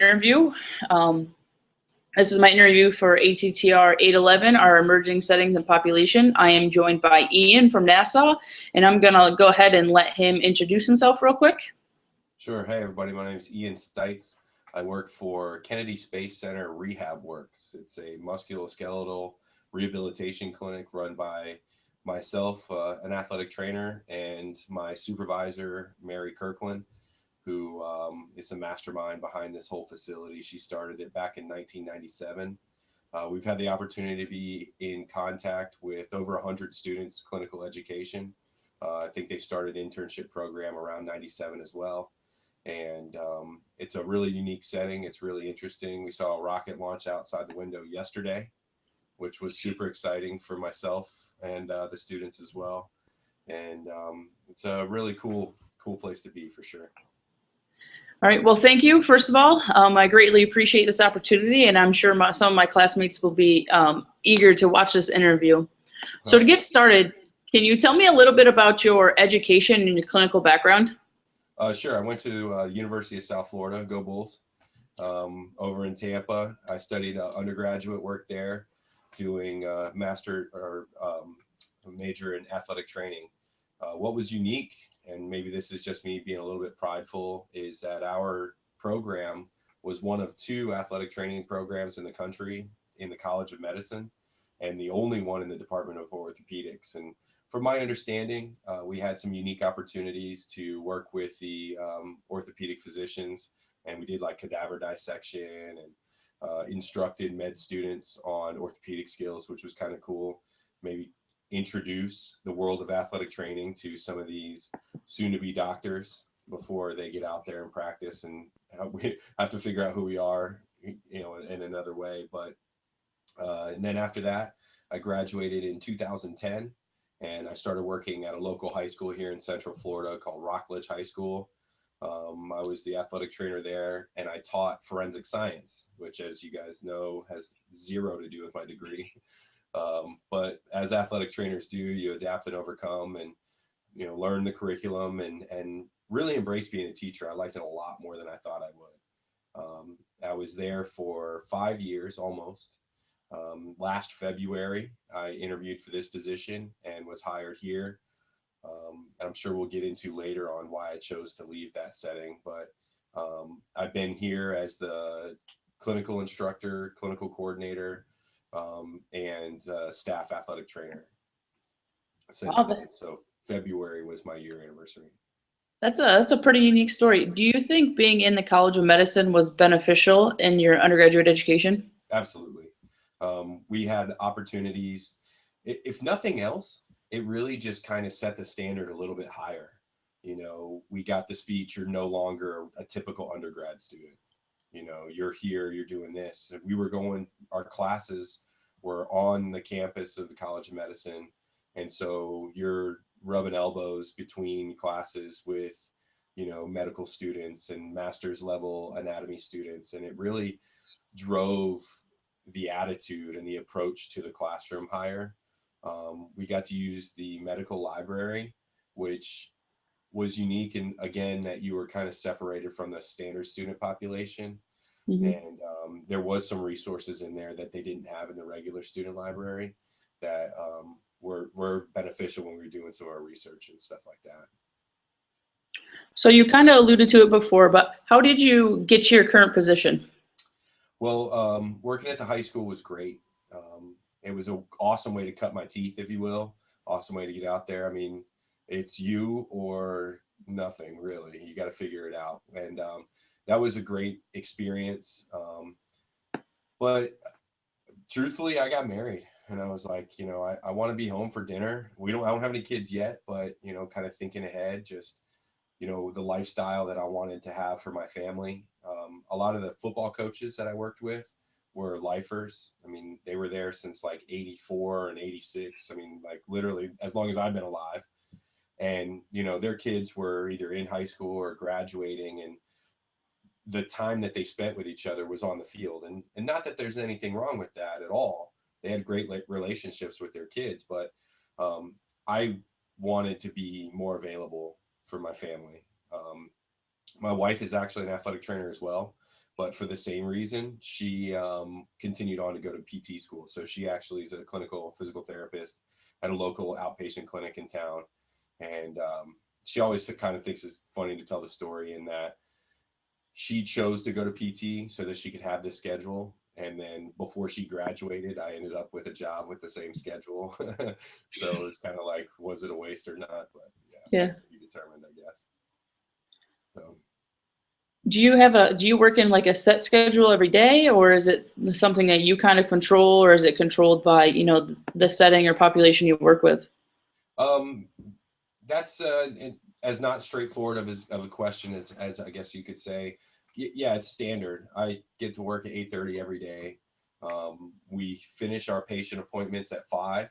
interview. Um, this is my interview for ATTR 811, our emerging settings and population. I am joined by Ian from NASA, and I'm going to go ahead and let him introduce himself real quick. Sure. Hey, everybody. My name is Ian Stites. I work for Kennedy Space Center Rehab Works. It's a musculoskeletal rehabilitation clinic run by myself, an athletic trainer, and my supervisor, Mary Kirkland, who is the mastermind behind this whole facility. She started it back in 1997. We've had the opportunity to be in contact with over 100 students, clinical education. I think they started an internship program around 97 as well. And it's a really unique setting. It's really interesting. We saw a rocket launch outside the window yesterday, which was super exciting for myself and the students as well. And it's a really cool place to be for sure. All right. Well, thank you, first of all. I greatly appreciate this opportunity, and I'm sure some of my classmates will be eager to watch this interview. So to get started, can you tell me a little bit about your education and your clinical background? Sure. I went to University of South Florida, go Bulls, over in Tampa. I studied undergraduate work there, doing master or major in athletic training. What was unique, and maybe this is just me being a little bit prideful, is that our program was one of two athletic training programs in the country in the College of Medicine, and the only one in the Department of Orthopedics. And from my understanding, we had some unique opportunities to work with the orthopedic physicians, and we did like cadaver dissection and instructed med students on orthopedic skills, which was kind of cool. Maybe introduce the world of athletic training to some of these soon-to-be doctors before they get out there and practice, and we have to figure out who we are, in another way. But and then after that, I graduated in 2010, and I started working at a local high school here in Central Florida called Rockledge High School. I was the athletic trainer there, and I taught forensic science, which, as you guys know, has zero to do with my degree. But as athletic trainers do, you adapt and overcome, and learn the curriculum and really embrace being a teacher. I liked it a lot more than I thought I would. I was there for 5 years almost. Last February, I interviewed for this position and was hired here. And I'm sure we'll get into later on why I chose to leave that setting. But I've been here as the clinical instructor, clinical coordinator, and staff athletic trainer since then. So February was my year anniversary. That's a pretty unique story. Do you think being in the College of Medicine was beneficial in your undergraduate education? Absolutely. We had opportunities. If nothing else, it really just kind of set the standard a little bit higher. We got the speech, you're no longer a typical undergrad student. You're here, you're doing this. Our classes were on the campus of the College of Medicine. And so you're rubbing elbows between classes with, medical students and master's level anatomy students. And it really drove the attitude and the approach to the classroom higher. We got to use the medical library, which was unique, and again, that you were kind of separated from the standard student population. Mm-hmm. And there was some resources in there that they didn't have in the regular student library that were beneficial when we were doing some of our research and stuff like that. So you kind of alluded to it before, but how did you get to your current position? Well, working at the high school was great. It was an awesome way to cut my teeth, if you will. Awesome way to get out there. I mean, it's you or nothing, really. You got to figure it out. And that was a great experience. But truthfully, I got married, and I was like, I want to be home for dinner. I don't have any kids yet, but, kind of thinking ahead, just, the lifestyle that I wanted to have for my family. A lot of the football coaches that I worked with were lifers. I mean, they were there since like 84 and 86. I mean, like literally as long as I've been alive. And, their kids were either in high school or graduating, and the time that they spent with each other was on the field. And not that there's anything wrong with that at all. They had great relationships with their kids, but I wanted to be more available for my family. My wife is actually an athletic trainer as well. But for the same reason, she continued on to go to PT school. So she actually is a clinical physical therapist at a local outpatient clinic in town. And she always kind of thinks it's funny to tell the story in that she chose to go to PT so that she could have this schedule. And then before she graduated, I ended up with a job with the same schedule. So it was kind of like, was it a waste or not? But yeah, Yeah. that's to be determined, I guess. So. Do you work in like a set schedule every day, or is it something that you kind of control, or is it controlled by, the setting or population you work with? That's as not straightforward of a question as I guess you could say. Yeah, it's standard. I get to work at 8:30 every day. We finish our patient appointments at 5.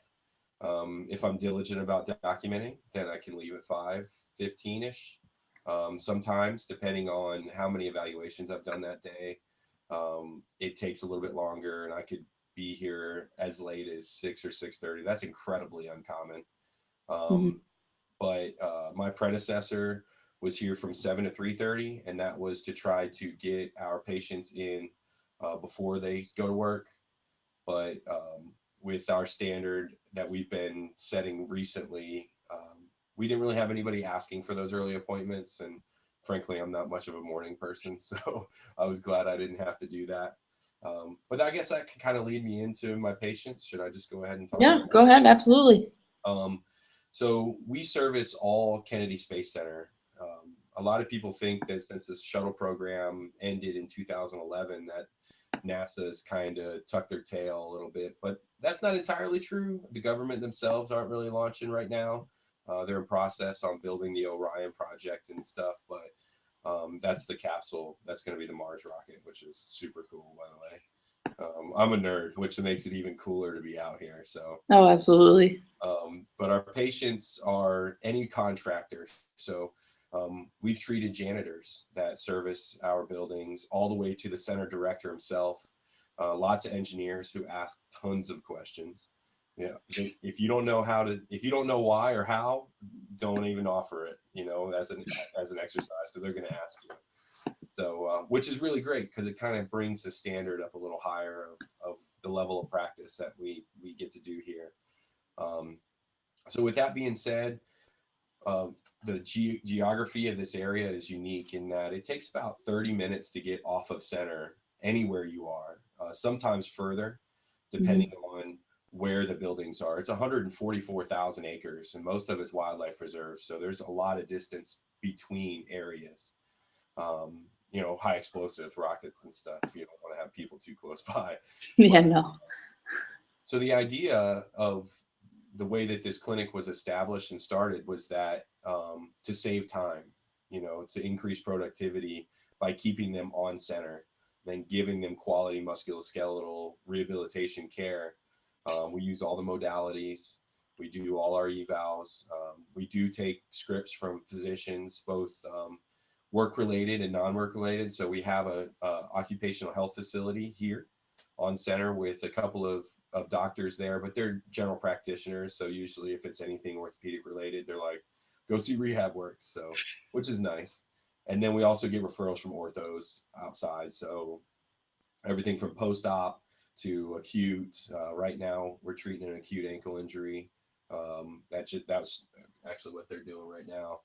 If I'm diligent about documenting, then I can leave at 5:15-ish. Sometimes, depending on how many evaluations I've done that day, it takes a little bit longer, and I could be here as late as 6 or 6:30. That's incredibly uncommon. Mhm. But my predecessor was here from 7 to 3:30, and that was to try to get our patients in before they go to work. But with our standard that we've been setting recently, we didn't really have anybody asking for those early appointments. And frankly, I'm not much of a morning person, so I was glad I didn't have to do that. But I guess that can kind of lead me into my patients. Should I just go ahead and talk Yeah, about go ahead. Absolutely. So we service all Kennedy Space Center. A lot of people think that since this shuttle program ended in 2011, that NASA's kind of tucked their tail a little bit, but that's not entirely true. The government themselves aren't really launching right now. They're in process on building the Orion project and stuff, but that's the capsule. That's going to be the Mars rocket, which is super cool, by the way. I'm a nerd, which makes it even cooler to be out here. So, Oh, absolutely. but our patients are any contractor. So we've treated janitors that service our buildings all the way to the center director himself. Lots of engineers who ask tons of questions. Yeah, if you don't know if you don't know why or how, don't even offer it. As an exercise, because they're going to ask you. So, which is really great because it kind of brings the standard up a little higher of the level of practice that we get to do here. So with that being said, the geography of this area is unique in that it takes about 30 minutes to get off of center anywhere you are, sometimes further, depending on where the buildings are. It's 144,000 acres, and most of it's wildlife reserve. So there's a lot of distance between areas. High explosive rockets and stuff. You don't want to have people too close by. Yeah, no. So the idea of the way that this clinic was established and started was that to save time, to increase productivity by keeping them on center, then giving them quality musculoskeletal rehabilitation care. We use all the modalities. We do all our evals. We do take scripts from physicians, both work-related and non-work-related. So we have a occupational health facility here on center with a couple of doctors there, but they're general practitioners. So usually if it's anything orthopedic related, they're like, go see Rehab Works. So, which is nice. And then we also get referrals from orthos outside. So everything from post-op to acute. Right now we're treating an acute ankle injury. That's actually what they're doing right now.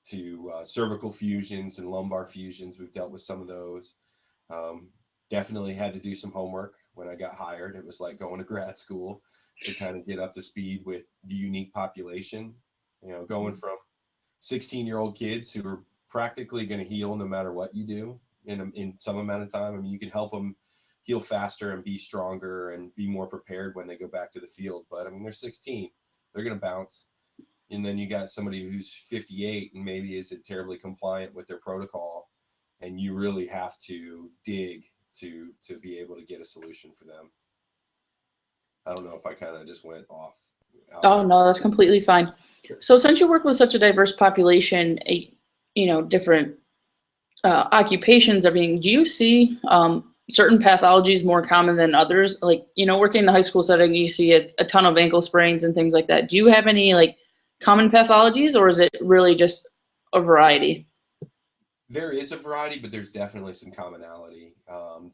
To cervical fusions and lumbar fusions. We've dealt with some of those. Definitely had to do some homework when I got hired. It was like going to grad school to kind of get up to speed with the unique population, going from 16-year-old kids who are practically going to heal no matter what you do in some amount of time. I mean, you can help them heal faster and be stronger and be more prepared when they go back to the field. But I mean, they're 16, they're going to bounce. And then you got somebody who's 58 and maybe isn't terribly compliant with their protocol, and you really have to dig to be able to get a solution for them. I don't know if I kind of just went off. Oh, no, that's completely fine. So since you work with such a diverse population, different occupations, everything, do you see certain pathologies more common than others? Like, working in the high school setting, you see a ton of ankle sprains and things like that. Do you have any common pathologies, or is it really just a variety? There is a variety, but there's definitely some commonality.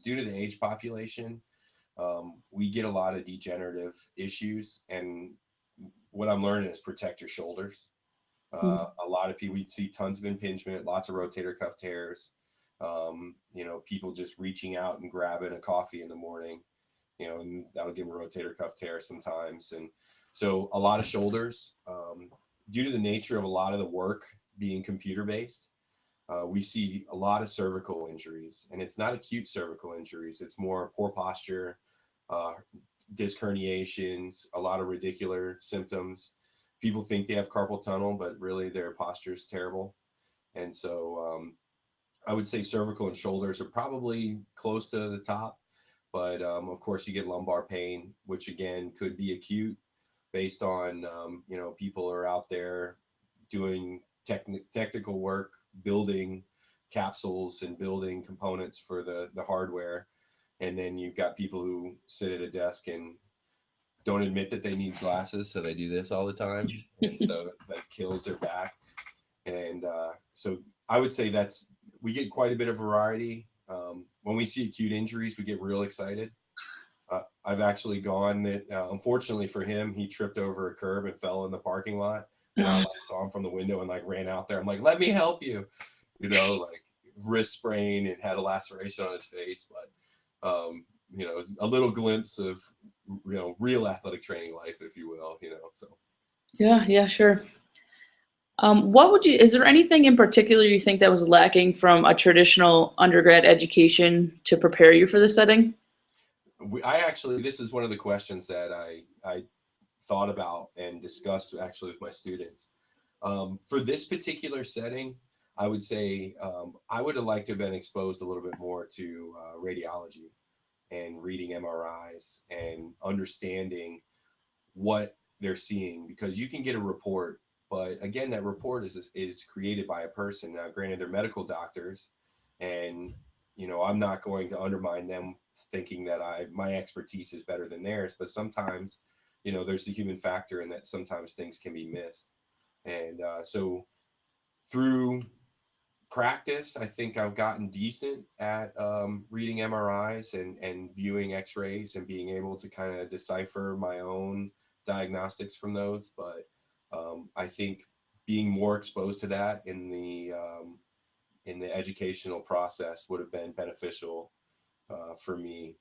Due to the age population, we get a lot of degenerative issues, and what I'm learning is protect your shoulders. A lot of people, we see tons of impingement, lots of rotator cuff tears. People just reaching out and grabbing a coffee in the morning, and that'll give them a rotator cuff tear sometimes. And so a lot of shoulders, due to the nature of a lot of the work being computer based. We see a lot of cervical injuries, and it's not acute cervical injuries. It's more poor posture, uh, disc herniations, a lot of radicular symptoms. People think they have carpal tunnel, but really their posture is terrible. And so I would say cervical and shoulders are probably close to the top. But of course, you get lumbar pain, which again could be acute based on, people are out there doing technical work, building capsules and building components for the hardware. And then you've got people who sit at a desk and don't admit that they need glasses, so they do this all the time, and so that kills their back. And so I would say we get quite a bit of variety. When we see acute injuries, we get real excited. I've actually gone. Unfortunately for him, he tripped over a curb and fell in the parking lot, and I saw him from the window and ran out there. I'm like, "Let me help you," like wrist sprain and had a laceration on his face, but it's a little glimpse of real athletic training life, if you will. So. Yeah, sure. Is there anything in particular you think that was lacking from a traditional undergrad education to prepare you for this setting? This is one of the questions that I thought about and discussed actually with my students. For this particular setting, I would say I would have liked to have been exposed a little bit more to radiology and reading MRIs and understanding what they're seeing, because you can get a report, but again, that report is created by a person. Now, granted, they're medical doctors, and I'm not going to undermine them thinking that my expertise is better than theirs, but sometimes there's the human factor in that sometimes things can be missed. And so through practice, I think I've gotten decent at reading MRIs and viewing X-rays and being able to kind of decipher my own diagnostics from those. But I think being more exposed to that in the educational process would have been beneficial for me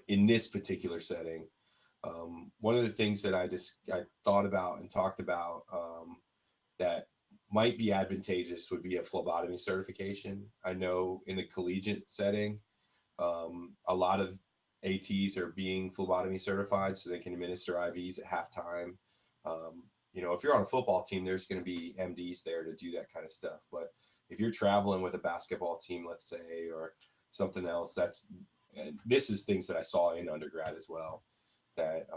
in this particular setting. One of the things that I thought about and talked about that might be advantageous would be a phlebotomy certification. I know in the collegiate setting, a lot of ATs are being phlebotomy certified so they can administer IVs at halftime. If you're on a football team, there's going to be MDs there to do that kind of stuff. But if you're traveling with a basketball team, let's say, or something else, this is things that I saw in undergrad as well, that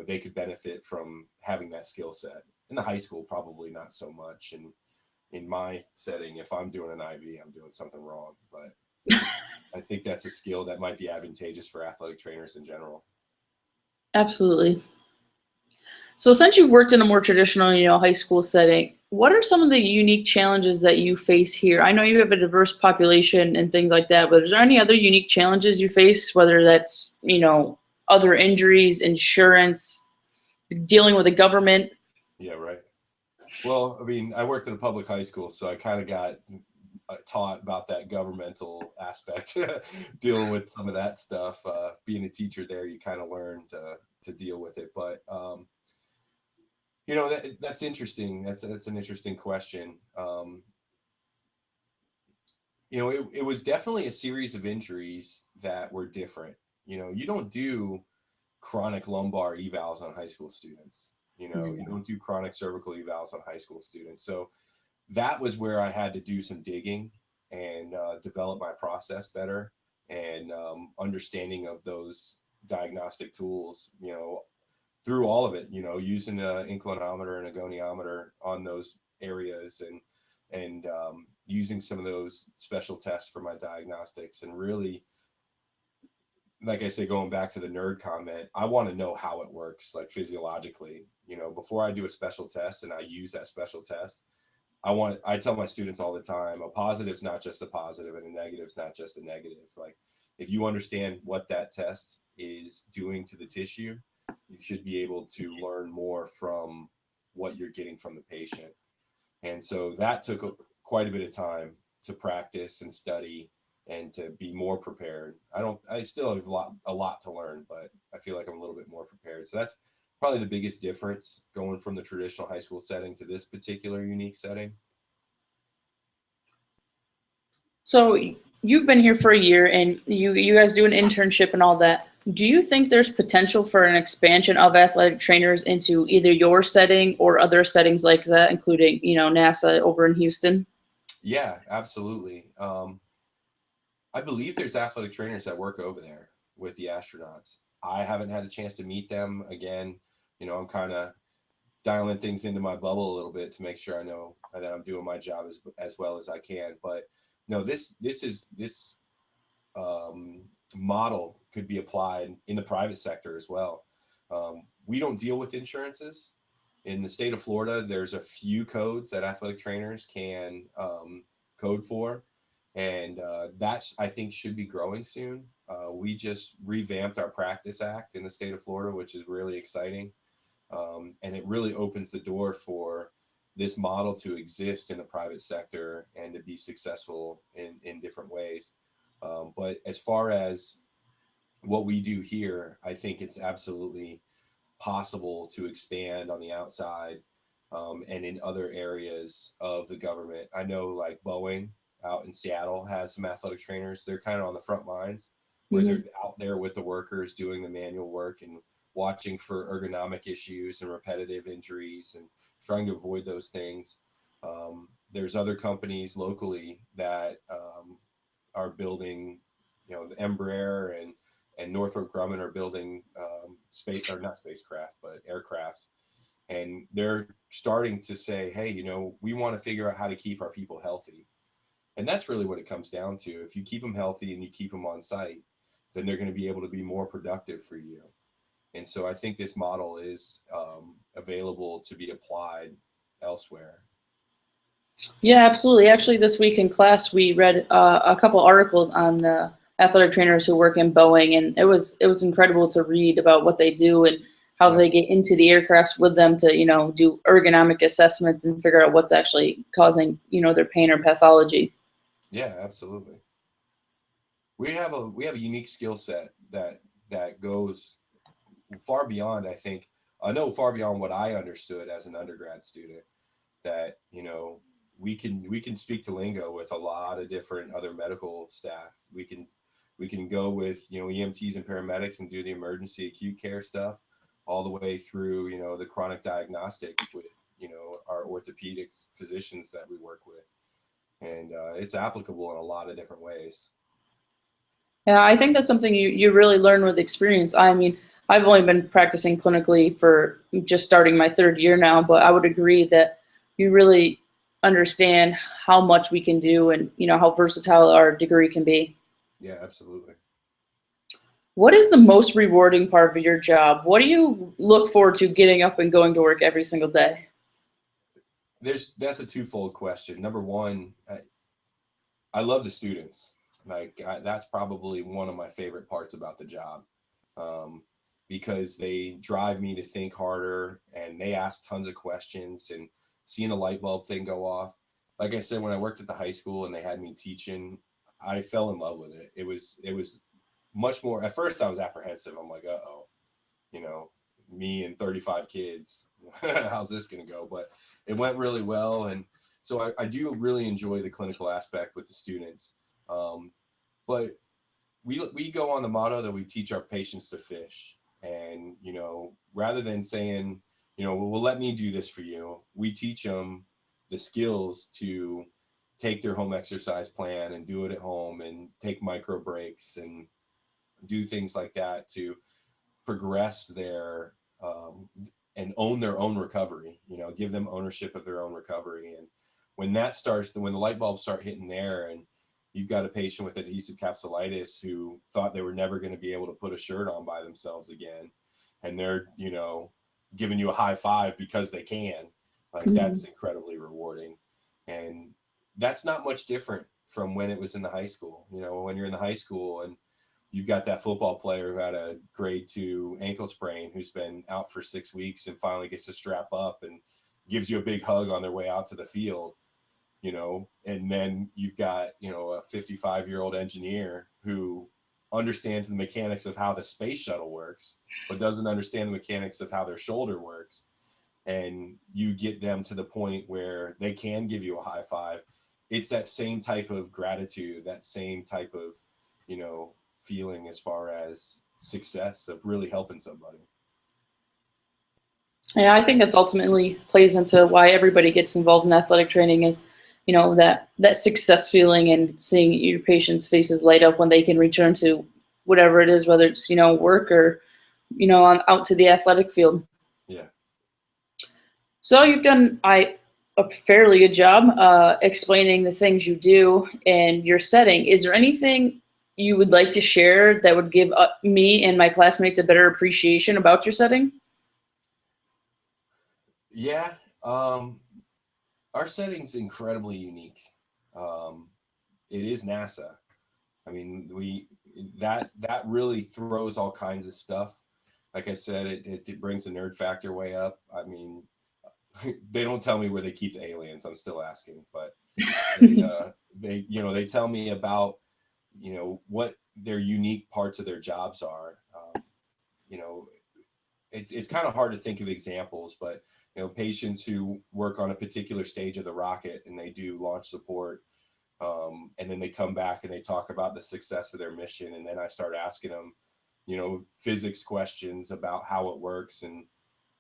they could benefit from having that skill set. In the high school, probably not so much. And in my setting, if I'm doing an IV, I'm doing something wrong. But I think that's a skill that might be advantageous for athletic trainers in general. Absolutely. So since you've worked in a more traditional, high school setting, what are some of the unique challenges that you face here? I know you have a diverse population and things like that, but is there any other unique challenges you face, whether that's, other injuries, insurance, dealing with the government? Yeah, right. Well, I mean, I worked in a public high school, so I kind of got taught about that governmental aspect, dealing with some of that stuff. Being a teacher there, you kind of learn to deal with it. But that's interesting. That's an interesting question. It was definitely a series of injuries that were different. You don't do chronic lumbar evals on high school students. You don't do chronic cervical evals on high school students. So that was where I had to do some digging and develop my process better, and understanding of those diagnostic tools, through all of it, using an inclinometer and a goniometer on those areas, and using some of those special tests for my diagnostics. And really, like I say, going back to the nerd comment, I want to know how it works, like physiologically, before I do a special test and I use that special test. I tell my students all the time, a positive is not just a positive and a negative is not just a negative. Like if you understand what that test is doing to the tissue, you should be able to learn more from what you're getting from the patient. And so that took quite a bit of time to practice and study and to be more prepared. I still have a lot to learn, but I feel like I'm a little bit more prepared. So that's probably the biggest difference going from the traditional high school setting to this particular unique setting. So you've been here for a year and you guys do an internship and all that. Do you think there's potential for an expansion of athletic trainers into either your setting or other settings like that, including, NASA over in Houston? Yeah, absolutely. I believe there's athletic trainers that work over there with the astronauts. I haven't had a chance to meet them. Again, I'm kind of dialing things into my bubble a little bit to make sure I know that I'm doing my job as well as I can. But no, this model could be applied in the private sector as well. We don't deal with insurances in the state of Florida. There's a few codes that athletic trainers can code for, and that's, I think, should be growing soon. We just revamped our practice act in the state of Florida, which is really exciting. And it really opens the door for this model to exist in the private sector and to be successful in different ways. But as far as what we do here, I think it's absolutely possible to expand on the outside, and in other areas of the government. I know like Boeing out in Seattle has some athletic trainers. They're kind of on the front lines where Hmm. they're out there with the workers doing the manual work and watching for ergonomic issues and repetitive injuries and trying to avoid those things. There's other companies locally that are building, the Embraer and Northrop Grumman are building space, or not spacecraft, but aircrafts. And they're starting to say, hey, we want to figure out how to keep our people healthy. And that's really what it comes down to. If you keep them healthy and you keep them on site, then they're going to be able to be more productive for you. And so I think this model is available to be applied elsewhere. Yeah, absolutely. Actually, this week in class, we read a couple articles on the athletic trainers who work in Boeing, and it was incredible to read about what they do and how Yeah, they get into the aircrafts with them to do ergonomic assessments and figure out what's actually causing their pain or pathology. yeah, absolutely. We have a unique skill set that goes far beyond, I know far beyond what I understood as an undergrad student, that we can speak the lingo with a lot of different other medical staff. We can go with EMTs and paramedics and do the emergency acute care stuff all the way through the chronic diagnostics with our orthopedics physicians that we work with, and it's applicable in a lot of different ways. Yeah, I think that's something you really learn with experience. I mean, I've only been practicing clinically for just starting my third year now, but I would agree that you really understand how much we can do and how versatile our degree can be. Yeah, absolutely. What is the most rewarding part of your job? What do you look forward to getting up and going to work every single day? That's a twofold question. Number one, I love the students. That's probably one of my favorite parts about the job, um, because they drive me to think harder and they ask tons of questions, and seeing the light bulb thing go off. Like I said, when I worked at the high school and they had me teaching, I fell in love with it. It was much more. At first, I was apprehensive. I'm like, oh, you know, me and 35 kids, how's this going to go? But it went really well. And so I do really enjoy the clinical aspect with the students. But we go on the motto that we teach our patients to fish. And, rather than saying, well, let me do this for you, we teach them the skills to take their home exercise plan and do it at home and take micro breaks and do things like that to progress their and own their own recovery, give them ownership of their own recovery. And when that starts, when the light bulbs start hitting there, and you've got a patient with adhesive capsulitis who thought they were never going to be able to put a shirt on by themselves again, and they're, giving you a high five because they can, like, Mhm. that's incredibly rewarding. And that's not much different from when it was in the high school. You know, when you're in the high school and you've got that football player who had a grade 2 ankle sprain who's been out for 6 weeks and finally gets to strap up and gives you a big hug on their way out to the field, you know, and then you've got, you know, a 55-year-old engineer who understands the mechanics of how the space shuttle works, but doesn't understand the mechanics of how their shoulder works. And you get them to the point where they can give you a high five. It's that same type of gratitude, that same type of, you know, feeling as far as success of really helping somebody. Yeah, I think that's ultimately plays into why everybody gets involved in athletic training is, you know, that success feeling and seeing your patients' faces light up when they can return to whatever it is, whether it's, you know, work or, you know, out to the athletic field. Yeah. So you've done a fairly good job explaining the things you do and your setting. Is there anything you would like to share that would give me and my classmates a better appreciation about your setting? Yeah. Our setting's incredibly unique. It is NASA. I mean, that really throws all kinds of stuff. Like I said, it brings the nerd factor way up. I mean, they don't tell me where they keep the aliens. I'm still asking, but they, you know, they tell me about, you know, what their unique parts of their jobs are. You know, it's kind of hard to think of examples, but, you know, patients who work on a particular stage of the rocket and they do launch support, and then they come back and they talk about the success of their mission, and then I start asking them, you know, physics questions about how it works, and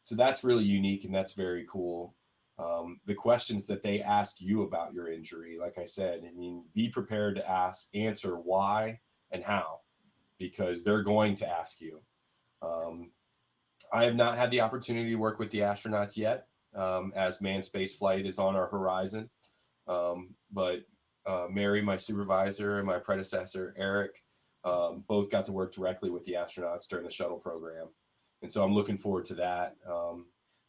so that's really unique and that's very cool. The questions that they ask you about your injury, like I said, I mean, be prepared to answer why and how, because they're going to ask you. I have not had the opportunity to work with the astronauts yet, as manned space flight is on our horizon. But Mary, my supervisor, and my predecessor, Eric, both got to work directly with the astronauts during the shuttle program. And so I'm looking forward to that.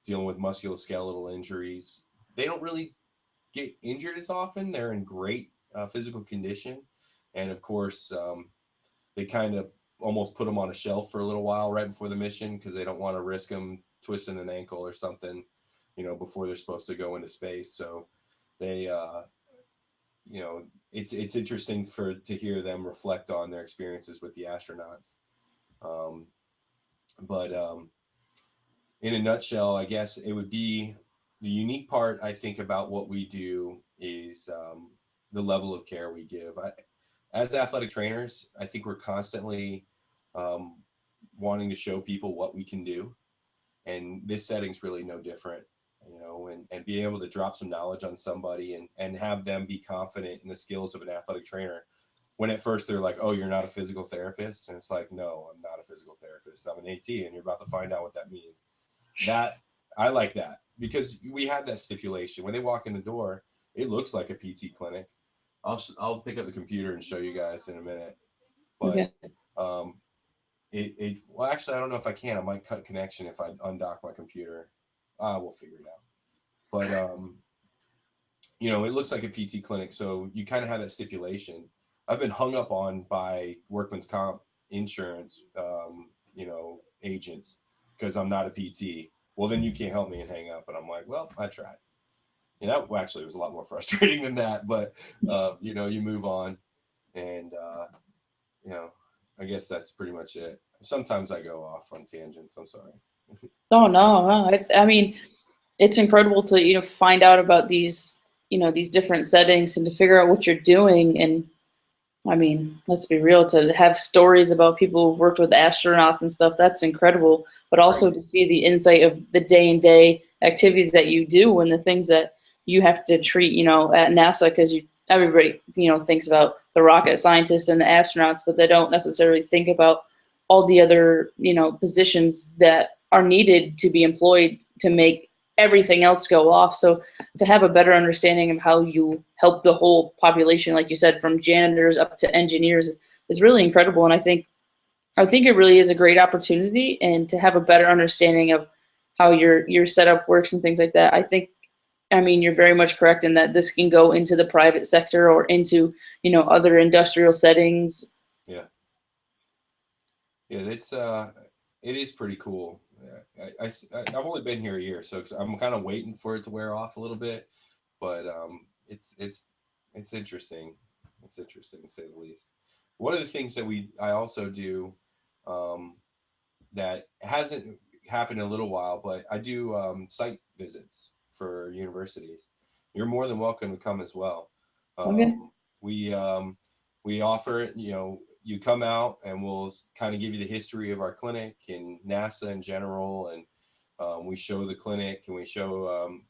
Dealing with musculoskeletal injuries. They don't really get injured as often. They're in great physical condition. And of course, they kind of almost put them on a shelf for a little while right before the mission because they don't want to risk them twisting an ankle or something, you know, before they're supposed to go into space. So they, you know, it's interesting to hear them reflect on their experiences with the astronauts. But in a nutshell, I guess it would be the unique part I think about what we do is the level of care we give. As athletic trainers, I think we're constantly wanting to show people what we can do. And this setting's really no different, you know, and being able to drop some knowledge on somebody and have them be confident in the skills of an athletic trainer. When at first they're like, oh, you're not a physical therapist. And it's like, no, I'm not a physical therapist. I'm an AT, and you're about to find out what that means. That I like that because we had that stipulation. When they walk in the door, it looks like a PT clinic. I'll pick up the computer and show you guys in a minute. But well, actually, I don't know if I can. I might cut connection if I undock my computer. We'll figure it out. But you know, it looks like a PT clinic, so you kind of have that stipulation. I've been hung up on by workman's comp insurance, you know, agents because I'm not a PT. Well, then you can't help me and hang up. And I'm like, well, I tried. And that actually was a lot more frustrating than that. But, you know, you move on. And, you know, I guess that's pretty much it. Sometimes I go off on tangents. I'm sorry. Oh, no. I mean, it's incredible to, you know, find out about these, you know, these different settings and to figure out what you're doing. And I mean, let's be real, to have stories about people who've worked with astronauts and stuff, that's incredible. But also to see the insight of the day-and-day activities that you do and the things that you have to treat, you know, at NASA, because everybody, you know, thinks about the rocket scientists and the astronauts, but they don't necessarily think about all the other, you know, positions that are needed to be employed to make everything else go off. So to have a better understanding of how you help the whole population, like you said, from janitors up to engineers, is really incredible. And I think it really is a great opportunity, and to have a better understanding of how your setup works and things like that. I think I mean, you're very much correct in that this can go into the private sector or into, other industrial settings. Yeah. Yeah, it is pretty cool. Yeah, I've only been here a year, so I'm kind of waiting for it to wear off a little bit, but it's interesting. It's interesting to say the least. One of the things that I also do, um, that hasn't happened in a little while, but I do site visits for universities. You're more than welcome to come as well. Okay. We we offer it. You come out and we'll kind of give you the history of our clinic and NASA in general, and we show the clinic and we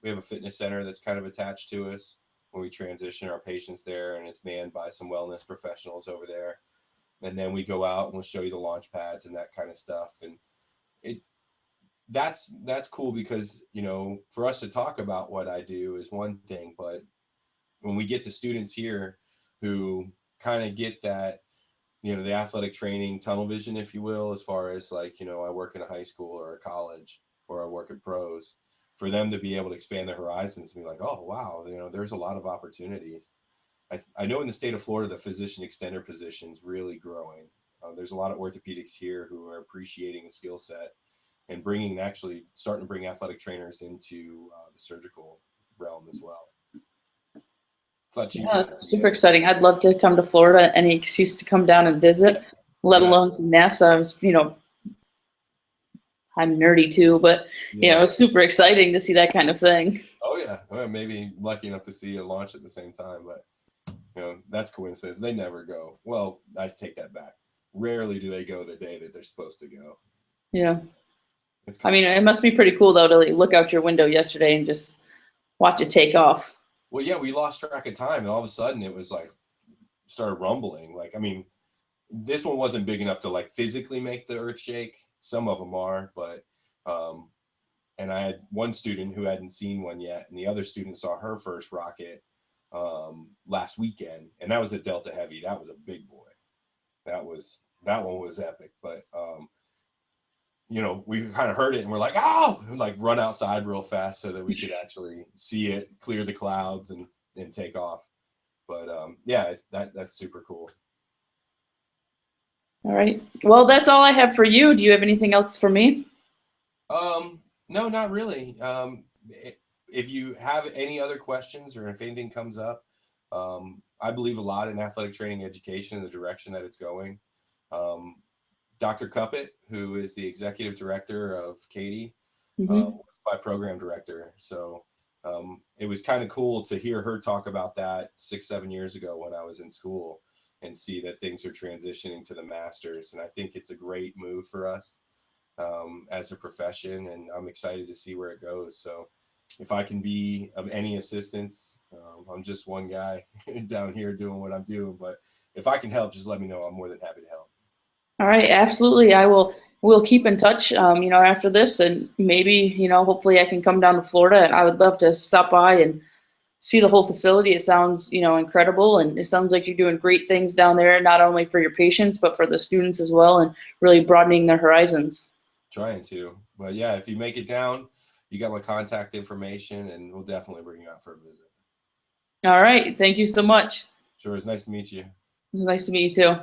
have a fitness center that's kind of attached to us where we transition our patients there, and it's manned by some wellness professionals over there. And then we go out and we'll show you the launch pads and that kind of stuff. And it that's cool because for us to talk about what I do is one thing, but when we get the students here who kind of get that, the athletic training tunnel vision, if you will, as far as like, I work in a high school or a college or I work at pros, for them to be able to expand their horizons and be like, oh, wow, there's a lot of opportunities. I know in the state of Florida, the physician extender position is really growing. There's a lot of orthopedics here who are appreciating the skill set and actually starting to bring athletic trainers into the surgical realm as well. It's a lot cheaper. Yeah, super exciting. I'd love to come to Florida. Any excuse to come down and visit, let alone some NASA. I was, I'm nerdy too, but it was super exciting to see that kind of thing. Oh yeah, well, maybe lucky enough to see a launch at the same time, but that's coincidence. They never go. Well, I take that back. Rarely do they go the day that they're supposed to go. Yeah. I mean, it must be pretty cool though to look out your window yesterday and just watch it take off. Well, yeah, we lost track of time, and all of a sudden it was like started rumbling. Like, I mean, this one wasn't big enough to like physically make the earth shake. Some of them are, but and I had one student who hadn't seen one yet, and the other student saw her first rocket last weekend, and that was a Delta Heavy. That was a big boy. That one was epic. But we kind of heard it and we're like, oh, and like run outside real fast so that we could actually see it, clear the clouds, and take off. But yeah, that's super cool. All right. Well, that's all I have for you. Do you have anything else for me? No, not really. If you have any other questions or if anything comes up, I believe a lot in athletic training education and the direction that it's going. Dr. Cuppet, who is the executive director of Katie, was my program director. So it was kind of cool to hear her talk about that 6-7 years ago when I was in school and see that things are transitioning to the masters. And I think it's a great move for us as a profession, and I'm excited to see where it goes. So if I can be of any assistance, I'm just one guy down here doing what I'm doing, but if I can help, just let me know. I'm more than happy to help. All right, absolutely. We'll keep in touch, after this, and maybe, hopefully I can come down to Florida, and I would love to stop by and see the whole facility. It sounds, incredible, and it sounds like you're doing great things down there, not only for your patients, but for the students as well, and really broadening their horizons. Trying to, but yeah, if you make it down, you got my contact information, and we'll definitely bring you out for a visit. All right. Thank you so much. Sure. It's nice to meet you. It was nice to meet you too.